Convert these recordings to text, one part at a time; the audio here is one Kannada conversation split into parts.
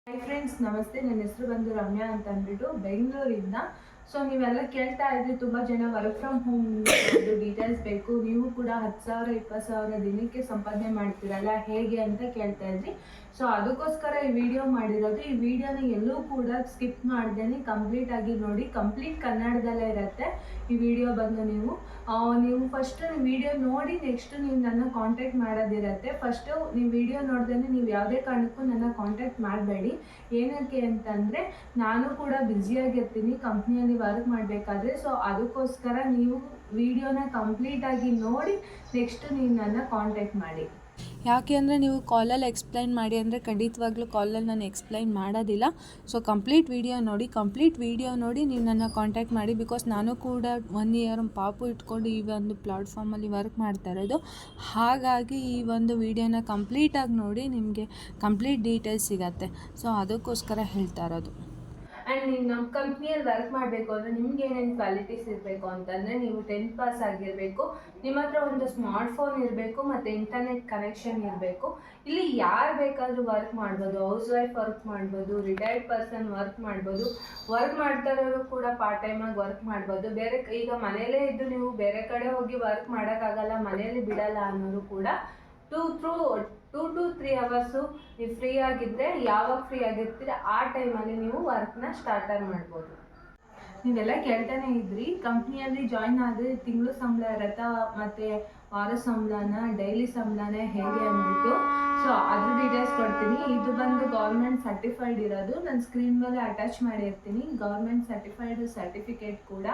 ಹಾಯ್ ಫ್ರೆಂಡ್ಸ್, ನಮಸ್ತೆ. ನನ್ನ ಹೆಸರು ಬಂದು ರಮ್ಯಾ ಅಂತ ಅಂದ್ಬಿಟ್ಟು ಬೆಂಗಳೂರಿಂದ. ಸೊ ನೀವೆಲ್ಲ ಕೇಳ್ತಾ ಇದ್ರಿ, ತುಂಬ ಜನ ವರ್ಕ್ ಫ್ರಮ್ ಹೋಮ್ ಡೀಟೇಲ್ಸ್ ಬೇಕು, ನೀವು ಕೂಡ 10,000 20,000 ದಿನಕ್ಕೆ ಸಂಪಾದನೆ ಮಾಡ್ತೀರಲ್ಲ ಹೇಗೆ ಅಂತ ಕೇಳ್ತಾ ಇದ್ರಿ. ಸೊ ಅದಕ್ಕೋಸ್ಕರ ಈ ವಿಡಿಯೋ ಮಾಡಿರೋದು. ಈ ವಿಡಿಯೋನ ಎಲ್ಲೂ ಕೂಡ ಸ್ಕಿಪ್ ಮಾಡ್ದೇನೆ ಕಂಪ್ಲೀಟ್ ಆಗಿ ನೋಡಿ. ಕಂಪ್ಲೀಟ್ ಕನ್ನಡದಲ್ಲೇ ಇರುತ್ತೆ ಈ ವಿಡಿಯೋ ಬಂದು. ನೀವು ಫಸ್ಟ್ ವಿಡಿಯೋ ನೋಡಿ ನೆಕ್ಸ್ಟ್ ನೀವು ನನ್ನ ಕಾಂಟ್ಯಾಕ್ಟ್ ಮಾಡೋದಿರತ್ತೆ. ಫಸ್ಟು ನೀವು ವಿಡಿಯೋ ನೋಡ್ದೇನೆ ನೀವು ಯಾವುದೇ ಕಾರಣಕ್ಕೂ ನನ್ನ ಕಾಂಟ್ಯಾಕ್ಟ್ ಮಾಡಬೇಡಿ. ಏನಕ್ಕೆ ಅಂತಂದರೆ ನಾನು ಕೂಡ ಬ್ಯುಸಿಯಾಗಿರ್ತೀನಿ ಕಂಪ್ನಿಯಲ್ಲಿ ವರ್ಕ್ ಮಾಡಬೇಕಾದ್ರೆ. ಸೊ ಅದಕ್ಕೋಸ್ಕರ ನೀವು ವಿಡಿಯೋನ ಕಂಪ್ಲೀಟಾಗಿ ನೋಡಿ ನೆಕ್ಸ್ಟ್ ನೀವು ನನ್ನ ಕಾಂಟ್ಯಾಕ್ಟ್ ಮಾಡಿ. ಯಾಕೆ ಅಂದರೆ ನೀವು ಕಾಲಲ್ಲಿ ಎಕ್ಸ್ಪ್ಲೈನ್ ಮಾಡಿ ಅಂದರೆ ಖಂಡಿತವಾಗ್ಲೂ ಕಾಲಲ್ಲಿ ನಾನು ಎಕ್ಸ್ಪ್ಲೈನ್ ಮಾಡೋದಿಲ್ಲ. ಸೊ ಕಂಪ್ಲೀಟ್ ವಿಡಿಯೋ ನೋಡಿ ನೀವು ನನ್ನ ಕಾಂಟ್ಯಾಕ್ಟ್ ಮಾಡಿ. ಬಿಕಾಸ್ ನಾನು ಕೂಡ 1 ಇಯರ್ ಪಾಪು ಇಟ್ಕೊಂಡು ಈ ಒಂದು ಪ್ಲಾಟ್ಫಾರ್ಮಲ್ಲಿ ವರ್ಕ್ ಮಾಡ್ತಾ ಇರೋದು. ಹಾಗಾಗಿ ಈ ಒಂದು ವಿಡಿಯೋನ ಕಂಪ್ಲೀಟಾಗಿ ನೋಡಿ, ನಿಮಗೆ ಕಂಪ್ಲೀಟ್ ಡೀಟೇಲ್ಸ್ ಸಿಗತ್ತೆ. ಸೊ ಅದಕ್ಕೋಸ್ಕರ ಹೇಳ್ತಾ ಇರೋದು. ಆ್ಯಂಡ್ ನೀವು ನಮ್ಮ ಕಂಪ್ನಿಯಲ್ಲಿ ವರ್ಕ್ ಮಾಡಬೇಕು ಅಂದರೆ ನಿಮ್ಗೆ ಏನೇನು ಕ್ವಾಲಿಟೀಸ್ ಇರಬೇಕು ಅಂತಂದರೆ, ನೀವು 10th ಪಾಸ್ ಆಗಿರಬೇಕು, ನಿಮ್ಮ ಹತ್ರ ಒಂದು ಸ್ಮಾರ್ಟ್ಫೋನ್ ಇರಬೇಕು ಮತ್ತು ಇಂಟರ್ನೆಟ್ ಕನೆಕ್ಷನ್ ಇರಬೇಕು. ಇಲ್ಲಿ ಯಾರು ಬೇಕಾದರೂ ವರ್ಕ್ ಮಾಡ್ಬೋದು. ಹೌಸ್ ವೈಫ್ ವರ್ಕ್ ಮಾಡ್ಬೋದು, ರಿಟೈರ್ಡ್ ಪರ್ಸನ್ ವರ್ಕ್ ಮಾಡ್ಬೋದು, ವರ್ಕ್ ಮಾಡ್ತಾ ಇರೋರು ಕೂಡ ಪಾರ್ಟ್ ಟೈಮಾಗಿ ವರ್ಕ್ ಮಾಡ್ಬೋದು. ಈಗ ಮನೆಯಲ್ಲೇ ಇದ್ದು ನೀವು ಬೇರೆ ಕಡೆ ಹೋಗಿ ವರ್ಕ್ ಮಾಡೋಕ್ಕಾಗಲ್ಲ, ಮನೆಯಲ್ಲಿ ಬಿಡಲ್ಲ ಅನ್ನೋರು ಕೂಡ 2 to 3 ಅವರ್ಸು ನೀವು ಫ್ರೀ ಆಗಿದ್ದರೆ, ಯಾವಾಗ ಫ್ರೀ ಆಗಿರ್ತೀರ ಆ ಟೈಮಲ್ಲಿ ನೀವು ವರ್ಕ್ನ ಸ್ಟಾರ್ಟರ್ ಮಾಡ್ಬೋದು. ನೀವೆಲ್ಲ ಕೇಳ್ತಾನೆ ಇದ್ರಿ, ಕಂಪ್ನಿಯಲ್ಲಿ ಜಾಯಿನ್ ಆದರೆ ತಿಂಗಳು ಸಂಬಳ ಇರತ್ತಾ ಮತ್ತು ವಾರ ಸಂಬಳನ, ಡೈಲಿ ಸಂಬಳನೇ ಹೇಗೆ ಅಂದ್ಬಿಟ್ಟು. ಸೊ ಅದ್ರ ಡೀಟೇಲ್ಸ್ ಕೊಡ್ತೀನಿ. ಇದು ಬಂದು ಗೌರ್ಮೆಂಟ್ ಸರ್ಟಿಫೈಡ್ ಇರೋದು. ನಾನು ಸ್ಕ್ರೀನ್ ಮೇಲೆ ಅಟ್ಯಾಚ್ ಮಾಡಿರ್ತೀನಿ ಗೌರ್ಮೆಂಟ್ ಸರ್ಟಿಫೈಡ್ ಸರ್ಟಿಫಿಕೇಟ್ ಕೂಡ.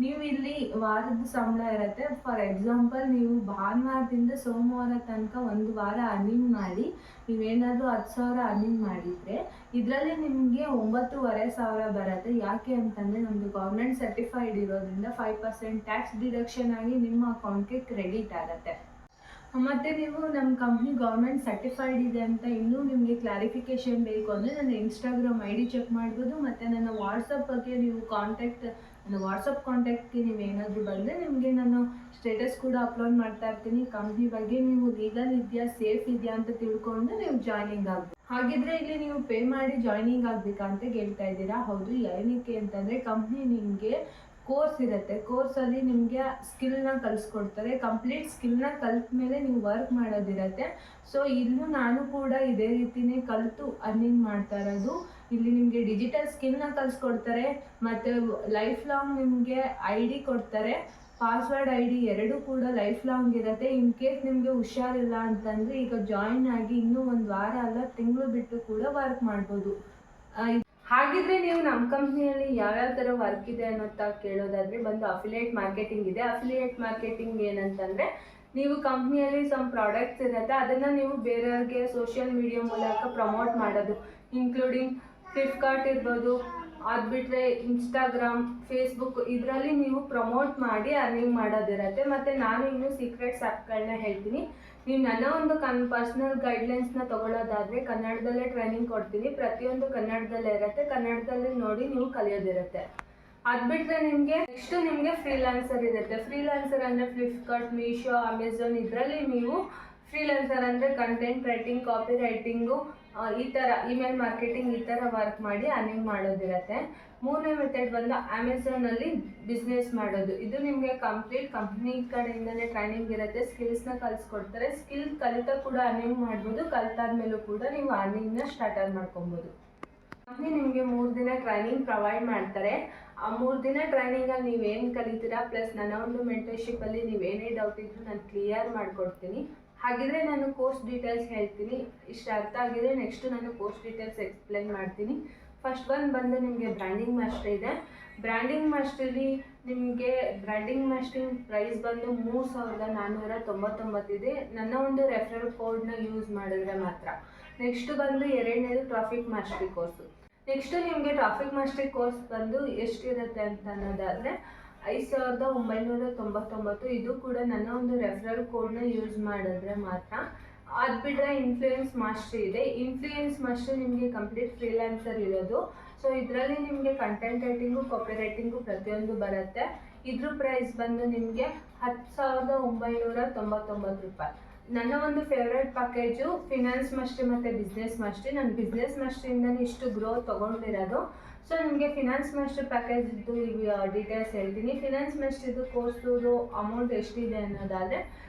ನೀವು ಇಲ್ಲಿ ವಾರದ ಸಂಬಳ ಇರುತ್ತೆ. ಫಾರ್ ಎಕ್ಸಾಂಪಲ್, ನೀವು ಭಾನುವಾರದಿಂದ ಸೋಮವಾರ ತನಕ ಒಂದು ವಾರ ಅರ್ನಿಂಗ್ ಮಾಡಿ ನೀವೇನಾದರೂ 10,000 ಅರ್ನಿಂಗ್ ಮಾಡಿದರೆ ಇದರಲ್ಲಿ ನಿಮಗೆ 9,500 ಬರುತ್ತೆ. ಯಾಕೆ ಅಂತಂದರೆ ನಮ್ಮದು ಗೌರ್ಮೆಂಟ್ ಸರ್ಟಿಫೈಡ್ ಇರೋದ್ರಿಂದ 5% ಟ್ಯಾಕ್ಸ್ ಡಿಡಕ್ಷನ್ ಆಗಿ ನಿಮ್ಮ ಅಕೌಂಟ್ಗೆ ಕ್ರೆಡಿಟ್ ಆಗುತ್ತೆ. ಮತ್ತು ನೀವು ನಮ್ಮ ಕಂಪ್ನಿ ಗೌರ್ಮೆಂಟ್ ಸರ್ಟಿಫೈಡ್ ಇದೆ ಅಂತ ಇನ್ನೂ ನಿಮಗೆ ಕ್ಲಾರಿಫಿಕೇಷನ್ ಬೇಕು ಅಂದರೆ ನನ್ನ ಇನ್ಸ್ಟಾಗ್ರಾಮ್ ID ಚೆಕ್ ಮಾಡ್ಬೋದು. ಮತ್ತು ನನ್ನ ವಾಟ್ಸಪ್ ಬಗ್ಗೆ ನೀವು ನನ್ನ ವಾಟ್ಸಪ್ ಕಾಂಟ್ಯಾಕ್ಟ್ಗೆ ನೀವೇನಾದರೂ ಬಂದರೆ ನಿಮಗೆ ನಾನು ಸ್ಟೇಟಸ್ ಕೂಡ ಅಪ್ಲೋಡ್ ಮಾಡ್ತಾ ಇರ್ತೀನಿ. ಕಂಪ್ನಿ ಬಗ್ಗೆ ನೀವು ಲೀಗಲ್ ಇದೆಯಾ, ಸೇಫ್ ಇದೆಯಾ ಅಂತ ತಿಳ್ಕೊಂಡು ನೀವು ಜಾಯ್ನಿಂಗ್ ಆಗ್ಬೋದು. ಹಾಗಿದ್ರೆ ಇಲ್ಲಿ ನೀವು ಪೇ ಮಾಡಿ ಜಾಯ್ನಿಂಗ್ ಆಗಬೇಕಾ ಅಂತ ಕೇಳ್ತಾ ಇದ್ದೀರಾ. ಹೌದು. ಏನಕ್ಕೆ ಅಂತಂದರೆ ಕಂಪ್ನಿ ನಿಮಗೆ ಕೋರ್ಸ್ ಇರುತ್ತೆ. ಕೋರ್ಸಲ್ಲಿ ನಿಮಗೆ ಸ್ಕಿಲ್ನ ಕಲಿಸ್ಕೊಡ್ತಾರೆ. ಕಂಪ್ಲೀಟ್ ಸ್ಕಿಲ್ನ ಕಲಿತ ಮೇಲೆ ನೀವು ವರ್ಕ್ ಮಾಡೋದಿರುತ್ತೆ. ಸೊ ಇಲ್ಲೂ ನಾನು ಕೂಡ ಇದೇ ರೀತಿಯೇ ಕಲಿತು ಅರ್ನಿಂಗ್ ಮಾಡ್ತಾ ಇರೋದು. ಇಲ್ಲಿ ನಿಮಗೆ ಡಿಜಿಟಲ್ ಸ್ಕಿಲ್ನ ಕಲಿಸ್ಕೊಡ್ತಾರೆ ಮತ್ತು ಲೈಫ್ ಲಾಂಗ್ ನಿಮಗೆ ID ಕೊಡ್ತಾರೆ. ಪಾಸ್ವರ್ಡ್ ID ಎರಡೂ ಕೂಡ ಲೈಫ್ ಲಾಂಗ್ ಇರುತ್ತೆ. ಇನ್ ಕೇಸ್ ನಿಮಗೆ ಹುಷಾರಿಲ್ಲ ಅಂತಂದರೆ ಈಗ ಜಾಯಿನ್ ಆಗಿ ಇನ್ನೂ 1 ವಾರ ಅಲ್ಲ ತಿಂಗಳು ಬಿಟ್ಟು ಕೂಡ ವರ್ಕ್ ಮಾಡ್ಬೋದು. ಹಾಗಿದ್ರೆ ನೀವು ನಮ್ಮ ಕಂಪ್ನಿಯಲ್ಲಿ ಯಾವ್ಯಾವ ಥರ ವರ್ಕ್ ಇದೆ ಅನ್ನೋತಾ ಕೇಳೋದಾದರೆ ಬಂದು ಅಫಿಲಿಯೇಟ್ ಮಾರ್ಕೆಟಿಂಗ್ ಇದೆ. ಅಫಿಲಿಯೇಟ್ ಮಾರ್ಕೆಟಿಂಗ್ ಏನಂತಂದರೆ, ನೀವು ಕಂಪ್ನಿಯಲ್ಲಿ ಸಮ್ ಪ್ರಾಡಕ್ಟ್ಸ್ ಇರುತ್ತೆ, ಅದನ್ನು ನೀವು ಬೇರೆಯವ್ರಿಗೆ ಸೋಷಿಯಲ್ ಮೀಡಿಯಾ ಮೂಲಕ ಪ್ರಮೋಟ್ ಮಾಡೋದು. ಇನ್ಕ್ಲೂಡಿಂಗ್ ಫ್ಲಿಪ್ಕಾರ್ಟ್ ಇರ್ಬೋದು, ಅದು ಬಿಟ್ಟರೆ ಇನ್ಸ್ಟಾಗ್ರಾಮ್, ಫೇಸ್ಬುಕ್, ಇದರಲ್ಲಿ ನೀವು ಪ್ರಮೋಟ್ ಮಾಡಿ ಅರ್ನಿಂಗ್ ಮಾಡೋದಿರುತ್ತೆ. ಮತ್ತು ನಾನು ಇನ್ನೂ ಸೀಕ್ರೆಟ್ಸ್ ಆ್ಯಪ್ಗಳನ್ನ ಹೇಳ್ತೀನಿ. ನೀವು ನನ್ನ ಒಂದು ಪರ್ಸ್ನಲ್ ಗೈಡ್ಲೈನ್ಸ್ನ ತೊಗೊಳ್ಳೋದಾದರೆ ಕನ್ನಡದಲ್ಲೇ ಟ್ರೈನಿಂಗ್ ಕೊಡ್ತೀನಿ. ಪ್ರತಿಯೊಂದು ಕನ್ನಡದಲ್ಲೇ ಇರುತ್ತೆ. ಕನ್ನಡದಲ್ಲಿ ನೋಡಿ ನೀವು ಕಲಿಯೋದಿರುತ್ತೆ. ಅದು ಬಿಟ್ಟರೆ ನಿಮಗೆ ಫ್ರೀಲಾನ್ಸರ್ ಇರುತ್ತೆ. ಫ್ರೀಲಾನ್ಸರ್ ಅಂದರೆ ಫ್ಲಿಪ್ಕಾರ್ಟ್, ಮೀಶೋ, ಅಮೆಝಾನ್, ಇದರಲ್ಲಿ ನೀವು ಫ್ರೀಲಾನ್ಸರ್ ಅಂದರೆ ಕಂಟೆಂಟ್ ರೈಟಿಂಗ್, ಕಾಪಿ ರೈಟಿಂಗು, ಈ ಥರ ಇಮೇಲ್ ಮಾರ್ಕೆಟಿಂಗ್, ಈ ಥರ ವರ್ಕ್ ಮಾಡಿ ಅರ್ನಿಂಗ್ ಮಾಡೋದಿರುತ್ತೆ. 3ನೇ ಮೆಥಡ್ ಬಂದು ಅಮೆಝಾನಲ್ಲಿ ಬಿಸ್ನೆಸ್ ಮಾಡೋದು. ಇದು ನಿಮಗೆ ಕಂಪ್ಲೀಟ್ ಕಂಪ್ನಿ ಕಡೆಯಿಂದಲೇ ಟ್ರೈನಿಂಗ್ ಇರುತ್ತೆ. ಸ್ಕಿಲ್ಸ್ನ ಕಲಿಸ್ಕೊಡ್ತಾರೆ. ಸ್ಕಿಲ್ ಕಲಿತ ಕೂಡ ಅರ್ನಿಂಗ್ ಮಾಡ್ಬೋದು. ಕಲಿತಾದ್ಮೇಲೂ ಕೂಡ ನೀವು ಅರ್ನಿಂಗ್ನ ಸ್ಟಾರ್ಟರ್ ಮಾಡ್ಕೊಬೋದು. ಕಂಪ್ನಿ ನಿಮಗೆ 3 ದಿನ ಟ್ರೈನಿಂಗ್ ಪ್ರೊವೈಡ್ ಮಾಡ್ತಾರೆ. ಆ 3 ದಿನ ಟ್ರೈನಿಂಗಲ್ಲಿ ನೀವೇನು ಕಲಿತೀರಾ ಪ್ಲಸ್ ನನ್ನ ಒಂದು ಮೆಂಟರ್ಶಿಪ್ಪಲ್ಲಿ ನೀವೇನೇ ಡೌಟ್ ಇದ್ದರೂ ನಾನು ಕ್ಲಿಯರ್ ಮಾಡಿಕೊಡ್ತೀನಿ. ಹಾಗಿದ್ರೆ ನಾನು ಕೋರ್ಸ್ ಡೀಟೇಲ್ಸ್ ಹೇಳ್ತೀನಿ. ಇಷ್ಟು ಅರ್ಥ ಆಗಿದ್ರೆ ನೆಕ್ಸ್ಟ್ ನಾನು ಕೋರ್ಸ್ ಡೀಟೇಲ್ಸ್ ಎಕ್ಸ್ಪ್ಲೈನ್ ಮಾಡ್ತೀನಿ. ಫಸ್ಟ್ ಬಂದು ನಿಮಗೆ ಬ್ರ್ಯಾಂಡಿಂಗ್ ಮಾಸ್ಟರ್ ಇದೆ. ಬ್ರ್ಯಾಂಡಿಂಗ್ ಮಾಸ್ಟರಲ್ಲಿ ನಿಮಗೆ ಬ್ರ್ಯಾಂಡಿಂಗ್ ಮಾಸ್ಟರಿಂಗ್ ಪ್ರೈಸ್ ಬಂದು 3,499 ಇದೆ. ನನ್ನ ಒಂದು ರೆಫರಲ್ ಕೋಡ್ನ ಯೂಸ್ ಮಾಡಿದ್ರೆ ಮಾತ್ರ. ನೆಕ್ಸ್ಟ್ ಬಂದು 2ನೇದು ಟ್ರಾಫಿಕ್ ಮಾಸ್ಟರಿ ಕೋರ್ಸು. ನೆಕ್ಸ್ಟ್ ನಿಮಗೆ ಟ್ರಾಫಿಕ್ ಮಾಸ್ಟರಿ ಕೋರ್ಸ್ ಬಂದು ಎಷ್ಟಿರುತ್ತೆ ಅಂತ ಅನ್ನೋದಾದರೆ 5,999. ಇದು ಕೂಡ ನನ್ನ ಒಂದು ರೆಫರಲ್ ಕೋಡ್ನ ಯೂಸ್ ಮಾಡಿದ್ರೆ ಮಾತ್ರ. ಅದು ಬಿಟ್ಟರೆ ಇನ್ಫ್ಲೂಯೆನ್ಸ್ ಮಾಸ್ಟರಿ ಇದೆ. ಇನ್ಫ್ಲೂಯೆನ್ಸ್ ಮಾಸ್ಟರಿ ನಿಮಗೆ ಕಂಪ್ಲೀಟ್ ಫ್ರೀಲಾನ್ಸರ್ ಇರೋದು. ಸೊ ಇದರಲ್ಲಿ ನಿಮಗೆ ಕಂಟೆಂಟ್ ರೈಟಿಂಗು, ಕಾಪಿ ರೈಟಿಂಗು ಪ್ರತಿಯೊಂದು ಬರುತ್ತೆ. ಇದ್ರ ಪ್ರೈಸ್ ಬಂದು ನಿಮಗೆ 10,999 ರೂಪಾಯಿ. ನನ್ನ ಒಂದು ಫೇವ್ರೆಟ್ ಪ್ಯಾಕೇಜು ಫಿನಾನ್ಸ್ ಮಾಸ್ಟ್ರಿ ಮತ್ತು ಬಿಸ್ನೆಸ್ ಮಾಸ್ಟ್ರಿ. ನಾನು ಬಿಸ್ನೆಸ್ ಮಾಸ್ಟ್ರಿಯಿಂದನೇ ಇಷ್ಟು ಗ್ರೋತ್ ತೊಗೊಂಡಿರೋದು. ಸೊ ನಿಮಗೆ ಫಿನಾನ್ಸ್ ಮಾಸ್ಟರ್ ಪ್ಯಾಕೇಜಿದ್ದು ಡೀಟೇಲ್ಸ್ ಹೇಳ್ತೀನಿ. ಫಿನಾನ್ಸ್ ಮಾಸ್ಟ್ರಿದು ಕೋರ್ಸುದು ಅಮೌಂಟ್ ಎಷ್ಟಿದೆ ಅನ್ನೋದಾದರೆ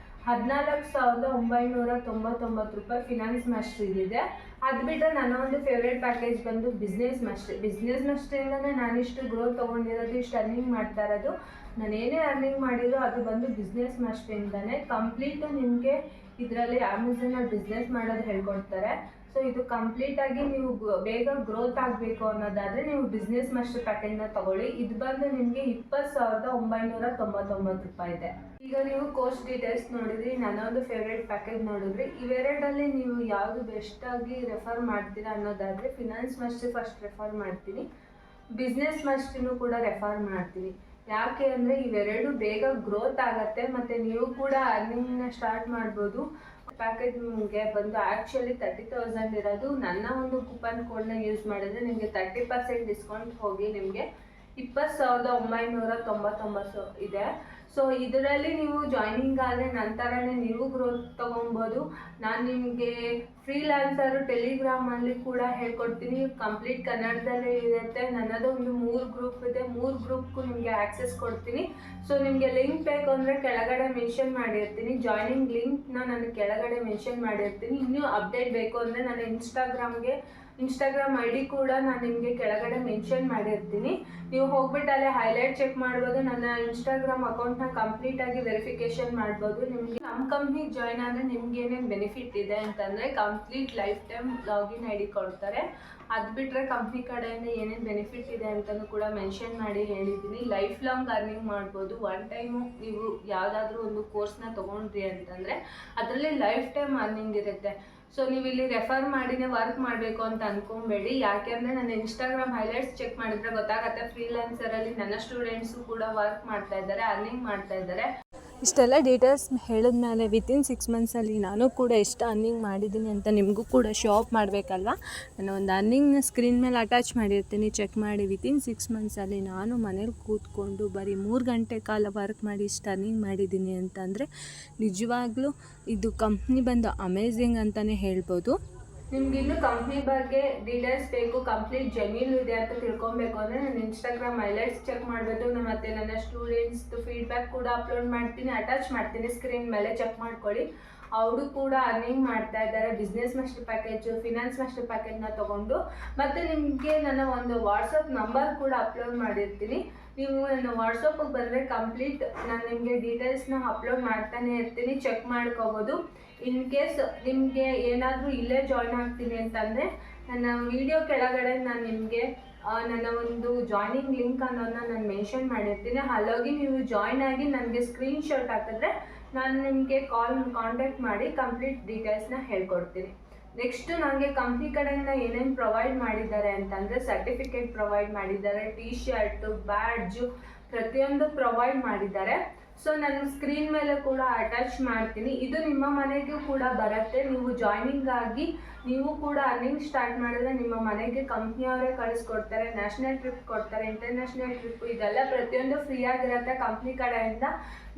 14,999 ರೂಪಾಯಿ ಫಿನಾನ್ಸ್ ಮಾಸ್ಟ್ರಿದಿದೆ. ಅದು ಬಿಟ್ಟರೆ ನನ್ನ ಒಂದು ಫೇವ್ರೇಟ್ ಪ್ಯಾಕೇಜ್ ಬಂದು ಬಿಸ್ನೆಸ್ ಮಾಸ್ಟ್ರಿ. ಬಿಸ್ನೆಸ್ ಮಾಸ್ಟ್ರಿಯಿಂದನೇ ನಾನಿಷ್ಟು ಗ್ರೋತ್ ತೊಗೊಂಡಿರೋದು, ಇಷ್ಟು ಅರ್ನಿಂಗ್ ಮಾಡ್ತಾ ಇರೋದು. ನಾನು ಏನೇ ಅರ್ನಿಂಗ್ ಮಾಡಿರೋ ಅದು ಬಂದು ಬಿಸ್ನೆಸ್ ಮಾಸ್ಟ್ರಿಯಿಂದನೇ. ಕಂಪ್ಲೀಟು ನಿಮಗೆ ಇದರಲ್ಲಿ ಅಮೆಝಾನಲ್ಲಿ ಬಿಸ್ನೆಸ್ ಮಾಡೋದು ಹೇಳ್ಕೊಡ್ತಾರೆ. ಸೊ ಇದು ಕಂಪ್ಲೀಟಾಗಿ ನೀವು ಬೇಗ ಗ್ರೋತ್ ಆಗಬೇಕು ಅನ್ನೋದಾದರೆ ನೀವು ಬಿಸ್ನೆಸ್ ಮಾಸ್ಟರ್ ಪ್ಯಾಕೇಜ್ನ ತೊಗೊಳ್ಳಿ. ಇದು ಬಂದು ನಿಮಗೆ 20,999 ರೂಪಾಯಿ ಇದೆ. ಈಗ ನೀವು ಕೋರ್ಸ್ ಡೀಟೇಲ್ಸ್ ನೋಡಿದ್ರಿ, ನನ್ನ ಒಂದು ಫೇವ್ರೇಟ್ ಪ್ಯಾಕೇಜ್ ನೋಡಿದ್ರಿ. ಇವೆರಡಲ್ಲಿ ನೀವು ಯಾವುದು ಬೆಸ್ಟಾಗಿ ರೆಫರ್ ಮಾಡ್ತೀರಾ ಅನ್ನೋದಾದರೆ ಫಿನಾನ್ಸ್ ಮಾಸ್ಟ್ರಿ ಫಸ್ಟ್ ರೆಫರ್ ಮಾಡ್ತೀನಿ, ಬಿಸ್ನೆಸ್ ಮಾಸ್ಟ್ರಿನೂ ಕೂಡ ರೆಫರ್ ಮಾಡ್ತೀನಿ. ಯಾಕೆ ಅಂದರೆ ಇವೆರಡು ಬೇಗ ಗ್ರೋತ್ ಆಗುತ್ತೆ ಮತ್ತು ನೀವು ಕೂಡ ಅರ್ನಿಂಗ್ನ ಸ್ಟಾರ್ಟ್ ಮಾಡ್ಬೋದು. ಪ್ಯಾಕೇಜ್ ನಿಮಗೆ ಬಂದು ಆ್ಯಕ್ಚುಲಿ 30,000 ಇರೋದು. ನನ್ನ ಒಂದು ಕೂಪನ್ ಕೋಡ್ನ ಯೂಸ್ ಮಾಡಿದ್ರೆ ನಿಮಗೆ 30% ಡಿಸ್ಕೌಂಟ್ ಹೋಗಿ ನಿಮಗೆ 20,999 ಇದೆ. ಸೊ ಇದರಲ್ಲಿ ನೀವು ಜಾಯ್ನಿಂಗ್ ಆದರೆ ನಂತರನೇ ನೀವು ಗ್ರೋತ್ ತೊಗೊಬೋದು. ನಾನು ನಿಮಗೆ ಫ್ರೀಲಾನ್ಸರು ಟೆಲಿಗ್ರಾಮಲ್ಲಿ ಕೂಡ ಹೇಳ್ಕೊಡ್ತೀನಿ. ಕಂಪ್ಲೀಟ್ ಕನ್ನಡದಲ್ಲೇ ಇರುತ್ತೆ. ನನ್ನದು ಒಂದು 3 ಗ್ರೂಪ್ ಇದೆ. 3 ಗ್ರೂಪ್ಗೂ ನಿಮಗೆ ಆ್ಯಕ್ಸೆಸ್ ಕೊಡ್ತೀನಿ. ಸೊ ನಿಮಗೆ ಲಿಂಕ್ ಬೇಕು ಅಂದರೆ ಕೆಳಗಡೆ ಮೆನ್ಷನ್ ಮಾಡಿರ್ತೀನಿ. ಜಾಯ್ನಿಂಗ್ ಲಿಂಕ್ನ ನಾನು ಕೆಳಗಡೆ ಮೆನ್ಷನ್ ಮಾಡಿರ್ತೀನಿ. ಇನ್ನೂ ಅಪ್ಡೇಟ್ ಬೇಕು ಅಂದರೆ ನನ್ನ ಇನ್ಸ್ಟಾಗ್ರಾಮ್ ಐ ಡಿ ಕೂಡ ನಾನು ನಿಮಗೆ ಕೆಳಗಡೆ ಮೆನ್ಷನ್ ಮಾಡಿರ್ತೀನಿ. ನೀವು ಹೋಗ್ಬಿಟ್ಟು ಅಲ್ಲೇ ಹೈಲೈಟ್ ಚೆಕ್ ಮಾಡ್ಬೋದು. ನನ್ನ ಇನ್ಸ್ಟಾಗ್ರಾಮ್ ಅಕೌಂಟ್ನ ಕಂಪ್ಲೀಟಾಗಿ ವೆರಿಫಿಕೇಷನ್ ಮಾಡ್ಬೋದು. ನಿಮಗೆ ನಮ್ಮ ಕಂಪ್ನಿಗೆ ಜಾಯ್ನ್ ಆದರೆ ನಿಮ್ಗೆ ಏನೇನು ಬೆನಿಫಿಟ್ ಇದೆ ಅಂತಂದರೆ complete life time login I D ಕೊಡ್ತಾರೆ. ಅದು ಬಿಟ್ಟರೆ ಕಂಪ್ನಿ ಕಡೆಯಿಂದ ಏನೇನು ಬೆನಿಫಿಟ್ ಇದೆ ಅಂತಲೂ ಕೂಡ ಮೆನ್ಷನ್ ಮಾಡಿ ಹೇಳಿದ್ದೀನಿ. ಲೈಫ್ ಲಾಂಗ್ ಅರ್ನಿಂಗ್ ಮಾಡ್ಬೋದು. ಒನ್ ಟೈಮು ನೀವು ಯಾವುದಾದ್ರೂ ಒಂದು ಕೋರ್ಸ್ನ ತೊಗೊಂಡ್ರಿ ಅಂತಂದರೆ ಅದರಲ್ಲಿ ಲೈಫ್ ಟೈಮ್ ಅರ್ನಿಂಗ್ ಇರುತ್ತೆ. ಸೊ ನೀವು ಇಲ್ಲಿ ರೆಫರ್ ಮಾಡಿನೇ ವರ್ಕ್ ಮಾಡಬೇಕು ಅಂತ ಅಂದ್ಕೊಬೇಡಿ. ಯಾಕೆಂದರೆ ನನ್ನ ಇನ್ಸ್ಟಾಗ್ರಾಮ್ ಹೈಲೈಟ್ಸ್ ಚೆಕ್ ಮಾಡಿದರೆ ಗೊತ್ತಾಗುತ್ತೆ. ಫ್ರೀಲಾನ್ಸರಲ್ಲಿ ನನ್ನ ಸ್ಟೂಡೆಂಟ್ಸು ಕೂಡ ವರ್ಕ್ ಮಾಡ್ತಾ ಇದ್ದಾರೆ, ಅರ್ನಿಂಗ್ ಮಾಡ್ತಾ ಇದ್ದಾರೆ. ಇಷ್ಟೆಲ್ಲ ಡೀಟೇಲ್ಸ್ ಹೇಳಿದ್ಮೇಲೆ ವಿತಿನ್ 6 ಮಂತ್ಸಲ್ಲಿ ನಾನು ಕೂಡ ಎಷ್ಟು ಅರ್ನಿಂಗ್ ಮಾಡಿದ್ದೀನಿ ಅಂತ ನಿಮಗೂ ಕೂಡ ಶೋ ಆಫ್ ಮಾಡಬೇಕಲ್ವ. ನಾನು ಒಂದು ಅರ್ನಿಂಗ್ನ ಸ್ಕ್ರೀನ್ ಮೇಲೆ ಅಟ್ಯಾಚ್ ಮಾಡಿರ್ತೀನಿ, ಚೆಕ್ ಮಾಡಿ. ವಿತಿನ್ 6 ಮಂತ್ಸಲ್ಲಿ ನಾನು ಮನೇಲಿ ಕೂತ್ಕೊಂಡು ಬರೀ 3 ಗಂಟೆ ಕಾಲ ವರ್ಕ್ ಮಾಡಿ ಇಷ್ಟು ಅರ್ನಿಂಗ್ ಮಾಡಿದ್ದೀನಿ ಅಂತಂದರೆ ನಿಜವಾಗ್ಲೂ ಇದು ಕಂಪ್ನಿ ಬಂದು ಅಮೇಝಿಂಗ್ ಅಂತಲೇ ಹೇಳ್ಬೋದು. ನಿಮ್ಗೆ ಇನ್ನೂ ಕಂಪ್ನಿ ಬಗ್ಗೆ ಡೀಟೇಲ್ಸ್ ಬೇಕು, ಕಂಪ್ಲೀಟ್ ಜೆನ್ಯೂನ್ ಇದೆ ಅಂತ ತಿಳ್ಕೊಬೇಕು ಅಂದರೆ ನಾನು ಇನ್ಸ್ಟಾಗ್ರಾಮ್ ಹೈಲೈಟ್ಸ್ ಚೆಕ್ ಮಾಡಬೇಕು. ಮತ್ತು ನನ್ನ ಸ್ಟೂಡೆಂಟ್ಸ್ದು ಫೀಡ್ಬ್ಯಾಕ್ ಕೂಡ ಅಪ್ಲೋಡ್ ಮಾಡ್ತೀನಿ, ಅಟ್ಯಾಚ್ ಮಾಡ್ತೀನಿ ಸ್ಕ್ರೀನ್ ಮೇಲೆ. ಚೆಕ್ ಮಾಡ್ಕೊಳ್ಳಿ. ಅವರು ಕೂಡ ಅರ್ನಿಂಗ್ ಮಾಡ್ತಾ ಇದ್ದಾರೆ business master package, finance master ಪ್ಯಾಕೇಜ್ನ ತೊಗೊಂಡು. ಮತ್ತು ನಿಮಗೆ ನನ್ನ ಒಂದು ವಾಟ್ಸಪ್ ನಂಬರ್ ಕೂಡ ಅಪ್ಲೋಡ್ ಮಾಡಿರ್ತೀನಿ. ನೀವು ನನ್ನ ವಾಟ್ಸಪ್ಪಿಗೆ ಬಂದರೆ ಕಂಪ್ಲೀಟ್ ನಾನು ನಿಮಗೆ ಡೀಟೇಲ್ಸ್ನ ಅಪ್ಲೋಡ್ ಮಾಡ್ತಾನೆ ಇರ್ತೀನಿ, ಚೆಕ್ ಮಾಡ್ಕೋಬೋದು. ಇನ್ ಕೇಸ್ ನಿಮಗೆ ಏನಾದರೂ ಇಲ್ಲೇ ಜಾಯ್ನ್ ಆಗ್ತೀನಿ ಅಂತಂದರೆ ನನ್ನ ವಿಡಿಯೋ ಕೆಳಗಡೆ ನಾನು ನಿಮಗೆ ನನ್ನ ಒಂದು ಜಾಯ್ನಿಂಗ್ ಲಿಂಕ್ ಅನ್ನೋದನ್ನ ನಾನು ಮೆನ್ಷನ್ ಮಾಡಿರ್ತೀನಿ. ಅಲ್ಲೋಗಿ ನೀವು ಜಾಯ್ನ್ ಆಗಿ ನನಗೆ ಸ್ಕ್ರೀನ್ಶಾಟ್ ಹಾಕಿದ್ರೆ ನಾನು ನಿಮಗೆ ಕಾಂಟ್ಯಾಕ್ಟ್ ಮಾಡಿ ಕಂಪ್ಲೀಟ್ ಡೀಟೇಲ್ಸ್ನ ಹೇಳ್ಕೊಡ್ತೀನಿ. ನೆಕ್ಸ್ಟು ನನಗೆ ಕಂಪ್ನಿ ಕಡೆಯಿಂದ ಏನೇನು ಪ್ರೊವೈಡ್ ಮಾಡಿದ್ದಾರೆ ಅಂತಂದರೆ ಸರ್ಟಿಫಿಕೇಟ್ ಪ್ರೊವೈಡ್ ಮಾಡಿದ್ದಾರೆ, ಟೀ ಶರ್ಟು, ಬ್ಯಾಡ್ಜು ಪ್ರತಿಯೊಂದು ಪ್ರೊವೈಡ್ ಮಾಡಿದ್ದಾರೆ. ಸೊ ನಾನು ಸ್ಕ್ರೀನ್ ಮೇಲೆ ಕೂಡ ಅಟ್ಯಾಚ್ ಮಾಡ್ತೀನಿ. ಇದು ನಿಮ್ಮ ಮನೆಗೂ ಕೂಡ ಬರುತ್ತೆ. ನೀವು ಜಾಯ್ನಿಂಗ್ ಆಗಿ ನೀವು ಕೂಡ ಅರ್ನಿಂಗ್ ಸ್ಟಾರ್ಟ್ ಮಾಡಿದ್ರೆ ನಿಮ್ಮ ಮನೆಗೆ ಕಂಪ್ನಿಯವರೇ ಕಳಿಸ್ಕೊಡ್ತಾರೆ. ನ್ಯಾಷನಲ್ ಟ್ರಿಪ್ ಕೊಡ್ತಾರೆ, ಇಂಟರ್ನ್ಯಾಷನಲ್ ಟ್ರಿಪ್, ಇದೆಲ್ಲ ಪ್ರತಿಯೊಂದು ಫ್ರೀಯಾಗಿರುತ್ತೆ ಕಂಪ್ನಿ ಕಡೆಯಿಂದ.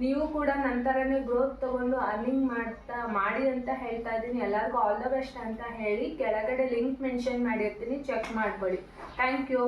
ನೀವು ಕೂಡ ನಂತರನೇ ಗ್ರೋತ್ ತೊಗೊಂಡು ಅರ್ನಿಂಗ್ ಮಾಡಿ ಅಂತ ಹೇಳ್ತಾ ಇದ್ದೀನಿ. ಎಲ್ಲರಿಗೂ ಆಲ್ ದ ಬೆಸ್ಟ್ ಅಂತ ಹೇಳಿ ಕೆಳಗಡೆ ಲಿಂಕ್ ಮೆನ್ಷನ್ ಮಾಡಿರ್ತೀನಿ, ಚೆಕ್ ಮಾಡ್ಕೊಳ್ಳಿ. Thank you.